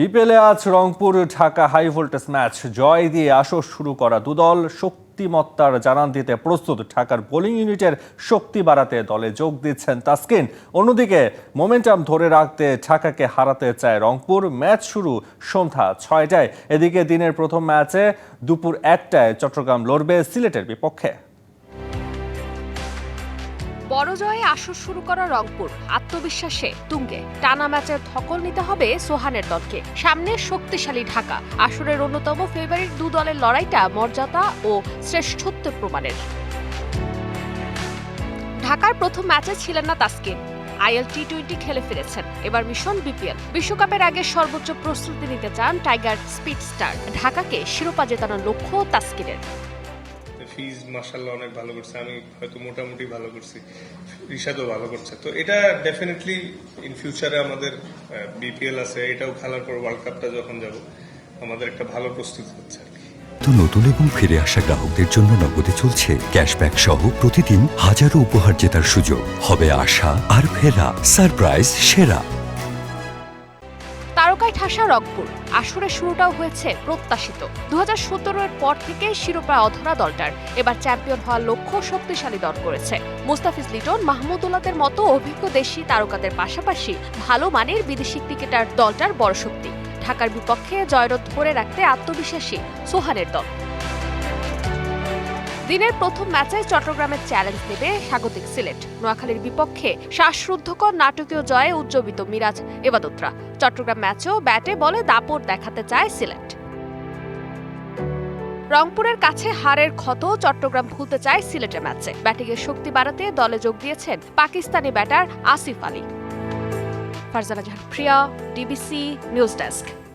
বিপিএলে আজ Rangpur Dhaka high voltage match জয় দিয়ে আসর শুরু করা দুদল শক্তিমত্তার জানান দিতে প্রস্তুত। ঢাকার বোলিং ইউনিটের শক্তি বাড়াতে দলে যোগ দিচ্ছেন তাসকিন। অন্যদিকে মোমেন্টাম ধরে রাখতে ঢাকাকে হারাতে চায় রংপুর। ম্যাচ শুরু সন্ধ্যা 6টায়। এদিকে দিনের প্রথম ম্যাচে দুপুর 1টায় চট্টগ্রাম লড়বে সিলেটের বিপক্ষে। বড় জয়ে আসর শুরু করা রংপুর আত্মবিশ্বাসে তুঙ্গে। টানা ম্যাচের ধকল নিতে হবে সোহানের দলকে। সামনে শক্তিশালী ঢাকা। আসরের অন্যতম ফেভারিট দু দলের লড়াইটা মর্যাদা ও শ্রেষ্ঠত্ব প্রমাণের। ঢাকার প্রথম ম্যাচে ছিলেন না তাসকিন। আইএল টি-20 খেলে ফিরেছেন। এবার মিশন বিপিএল। বিশ্বকাপের আগে সর্বোচ্চ প্রস্তুতি নিতে চান টাইগার স্পিডস্টার। ঢাকাকে শিরোপা জেতানোর লক্ষ্য তাসকিনের। ফিজ মাশাআল্লাহ অনেক ভালো করছে, আমি হয়তো মোটামুটি ভালো করছি, রিশাদও ভালো করছে। তো এটা ডেফিনেটলি ইন ফিউচারে আমাদের বিপিএল আছে, এটাও খেলার পর ওয়ার্ল্ড কাপটা যখন যাব আমাদের একটা ভালো প্রস্তুতি হচ্ছে আর কি। তো নতুন এবং ফিরে আসা গ্রাহকদের জন্য নগদে চলছে ক্যাশব্যাক সহ প্রতিদিন হাজারো উপহার জেতার সুযোগ। হবে আশা আর ফেরা, সারপ্রাইজ সেরা। তারকায় ঠাসা রংপুর। আসরের শুরুটাও হয়েছে প্রত্যাশিত। 2017-এর পর থেকে শিরোপা অধরা দলটার। এবার চ্যাম্পিয়ন হওয়ার লক্ষ্য শক্তিশালী দল করেছে। মুস্তাফিজ লিটন, মাহমুদুল্লাহদের মতো অভিজ্ঞ দেশি তারকাদের পাশাপাশি ভালো মানের বিদেশি ক্রিকেটার দলটার বড় শক্তি। ঢাকার বিপক্ষে জয়রথ ধরে রাখতে আত্মবিশ্বাসী সোহানের দল। দিনের প্রথম ম্যাচে চট্টগ্রামের চ্যালেঞ্জ নেবে স্বাগতিক সিলেট। নোয়াখালীর বিপক্ষে শ্বাসরুদ্ধকর নাটকীয় জয়ে উজ্জীবিত মিরাজ এবাদতরা। চট্টগ্রাম ম্যাচেও ব্যাটে বলে দাপট দেখাতে চায় সিলেট। রংপুরের কাছে হারের ক্ষত চট্টগ্রাম ভুলতে চায় সিলেটের ম্যাচে। ব্যাটিংয়ের শক্তি বাড়াতে দলে যোগ দিয়েছেন পাকিস্তানি ব্যাটার আসিফ আলী। ফারজানা জাহান প্রিয়া, ডিবিসি নিউজ ডেস্ক।